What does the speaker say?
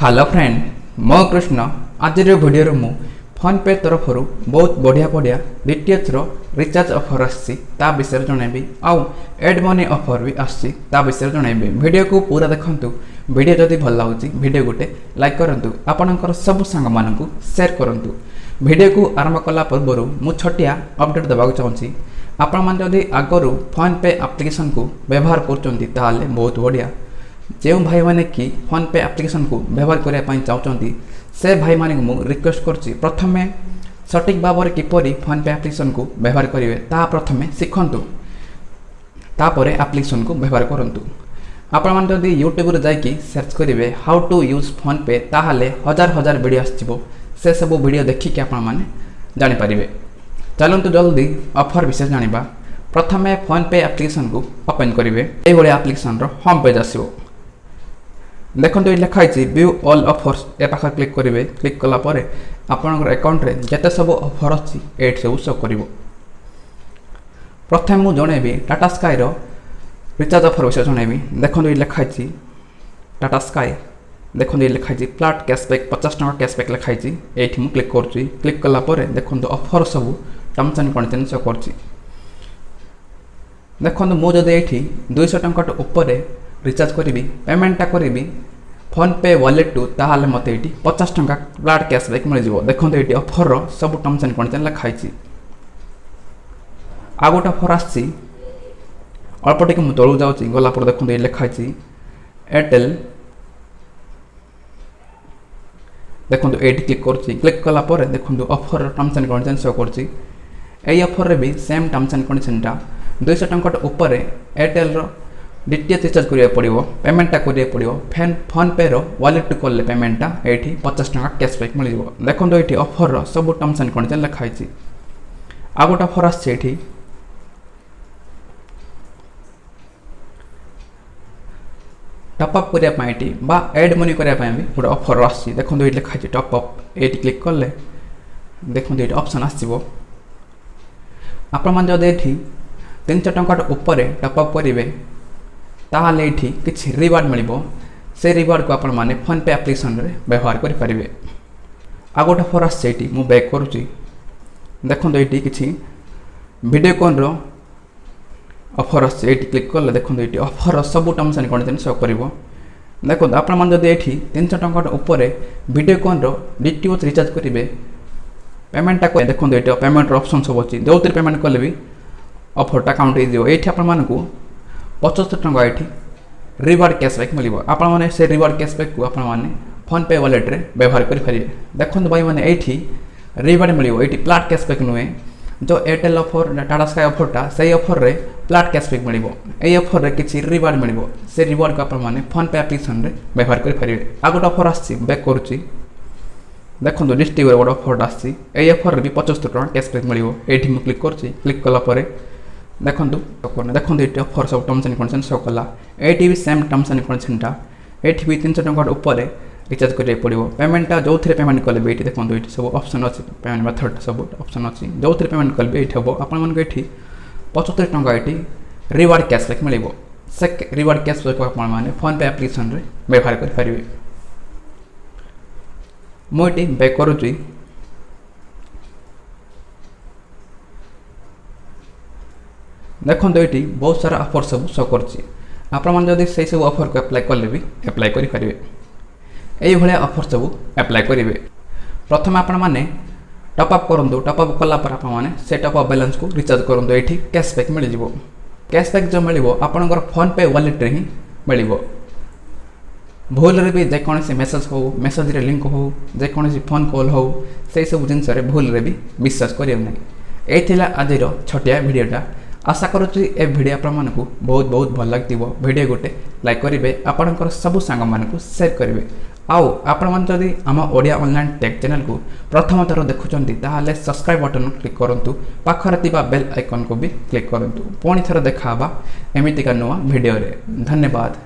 Hello friend मो कृष्ण आज video मु फोनपे तरफ बहुत बढ़िया बढ़िया डीटीएच रिचार्ज ऑफर आसा विषय जनइबी आउ एड मनी ऑफर भी आसी विषय जनइबी वीडियो को पूरा देखंतु। वीडियो जदि भल लगुच वीडियो गोटे लाइक करंतु आपणकर सब सांग मानकु शेयर करंतु। वीडियो को आरंभ कला पूर्व मु छटिया अपडेट देबाक चाहूँगी। आपण माने जदि आगरु फोनपे एप्लिकेशन को व्यवहार करचंती ताले बहुत बढ़िया। जो भाई माने कि फोनपे एप्लिकेशन को व्यवहार करने चाहते से भाई माने मु रिक्वेस्ट करछि प्रथमे सटीक भाव में किपरि फोनपे एप्लिकेशन को व्यवहार करेंगे ता प्रथमे शिखंतु तापरे एप्लिकेशन को व्यवहार करंतु। आपण माने जदि यूट्यूब रे जाइकी सर्च करेंगे हाउ टू यूज फोनपे ताहले हजार हजार वीडियो आछिबो से सब वीडियो देखिकी आपण माने जानि परिबे। चलंतु जल्दी ऑफर विषय जानिबा। प्रथमे फोनपे एप्लिकेशन को ओपन करेंगे ए भली एप्लिकेशन रो होम पेज आसीबो। देखो ये लिखाई व्यू ऑल ऑफर्स ए पाखे क्लिक करेंगे। क्लिक कला परे आपनकर अकाउंट रे जते सब ऑफर अच्छी एट सब शो करिवो। प्रथम मु जणेबी टाटा स्काई रो रिचार्ज ऑफर विषय जणेबी। देखो ये लिखाई टाटा स्काई देखो ये लिखाई फ्लैट कैशबैक 50 टका कैशबैक लिखाई एठी मु क्लिक करछि। क्लिक कला परे देखो ऑफर सब टर्म्स एंड कंडीशन शो करछि। देखो मु जदि एठी 200 टका ऊपर रिचार्ज करी पेमेंटा करी फोनपे वॉलेट टू ताहले मते एटी 50 टका फ्लैट कैशबैक मिल जिवो। देखो एटी ऑफर रो सब टर्म्स एंड कंडीशन लिखाई। आ गोटे ऑफर आछि अल्प टिके मु तळु जाउछि गला पर देखो ये लिखाई एयरटेल। देखो एटी क्लिक करछि। क्लिक कला पर देखो offer terms and condition show करछि। एई ऑफर रे भी सेम टर्म्स एंड कंडीशन टा 200 टका ऊपर एयरटेल रो डीटीएच रिचार्ज करिया पड़िवो पेमेंटा करिया पड़िवो फोनपे रो वॉलेट टू कॉल पेमेंटा एठी 50 टका कैशबैक मिल जिवो। देखो एठी ऑफर रो सब टर्म्स एंड कंडीशन लिखाई छि। आ गोटा ऑफर आछि एठी टॉप अप करिया पई एठी बा ऐड मनी करिया पई भी गोटा ऑफर आछि। देखो एठी लिखाई छि टॉप अप एठी क्लिक करले देखो एठी ऑप्शन आसीबो। आपण मान जदि एठी 300 टका ऊपर टॉप अप करिवे ताहले एठी किछि रिवार्ड मिलिबो। से रिवार्ड को आपण माने फोनपे एप्लिकेशन रे व्यवहार करि परिबे। आ गोटे ऑफर आछि एठी मु बैक करूची। देखो एठी किछि वीडियो कॉल रो ऑफर आछि एठी क्लिक करले देखो एठी ऑफर रो सब टर्म्स एंड कंडीशन शो करिवो। देखो आपण मान जदि एठी 300 टका ऊपर वीडियो कॉल रो डीटीएच रिचार्ज करिवे पेमेंटा को देखो एठी पेमेंट रो ऑप्शन सब अछि जोतिर पेमेंट करले भी ऑफर टा काउंट हो एठी आपण मानकू 75 टका एठी रिवार्ड कैशबैक मिलिबो। आपण माने से रिवार्ड कैशबैक को आपण माने फोनपे वॉलेट रे व्यवहार करि परिबे। देखो भाई माने एठी रिवार्ड मिलिबो एठी फ्लैट कैशबैक नुए जो Airtel offer Tata sky offer टा सही ऑफर रे फ्लैट कैशबैक मिलिबो। एई ऑफर रे किछि रिवार्ड मिलिबो से रिवार्ड को आपण माने फोनपे एप्लिकेशन रे व्यवहार करि परिबे। आ गोटे ऑफर आछि बैक करूची। देखो डिस्ट्रीब्यूटर गोटे ऑफर आछि एई ऑफर रे भी 75 टका कैशबैक मिलिबो। एठी मु क्लिक करछि। क्लिक कला परे देखो ये ऑफर सब टर्म्स एंड कंडीशन शो कला। एटी भी सेम टर्म्स एंड कंडीशन टा एटी भी 300 टका ऊपर रिचार्ज करिया पड़िवो पेमेंटा जो थे पेमेंट कले भी देखो ये सब ऑप्शन अच्छी पेमेंट मेथड सब ऑप्शन अच्छी जो थे पेमेंट कले ये हम आपण ये 75 टका ये रिवार्ड कैशबैक मिलिबो। से रिवार्ड कैशबैक को आपण माने फोनपे एप्लिकेशन रे व्यवहार करि परिबे। मु एटी बैक करूची। देखो ये बहुत सारा ऑफर सब शो करछि आपण मान जदि से सब ऑफर को अप्लाई करले भी अप्लाई करि परिबे। एई भले ऑफर सब अप्लाई करिवे। प्रथम आपण माने टॉप अप करंतु। टॉप अप कला पर आपण माने से टॉप अप बैलेंस को रिचार्ज करंतु एठी कैशबैक मिल जिवो। कैशबैक जो मिलिवो आपनकर फोनपे वॉलेट रे ही मिलिवो। भूल रे भी जे कोनसी मेसेज हो मेसेज रे लिंक हो जे कोनसी फोन कॉल हो से सब जिंस रे भूल रे भी विश्वास करियो नै। एथिला आजिरो छोटिया वीडियोटा आशा करुच्ची ए वीडियो आपण को बहुत बहुत भल लगिथिबो। वीडियो गोटे लाइक करिवे आपणकर सब सांग मानकु शेयर करिवे। आउ आपण मन जदि आम ओडिया ऑनलाइन टेक चैनल को प्रथम थर देखुचंती ताहाले सब्सक्राइब बटन क्लिक करंतु पाखरे तिबा बेल आइकन को भी क्लिक करंतु। पुणी थर देखाबा एमितिका नुवा वीडियो रे। धन्यवाद।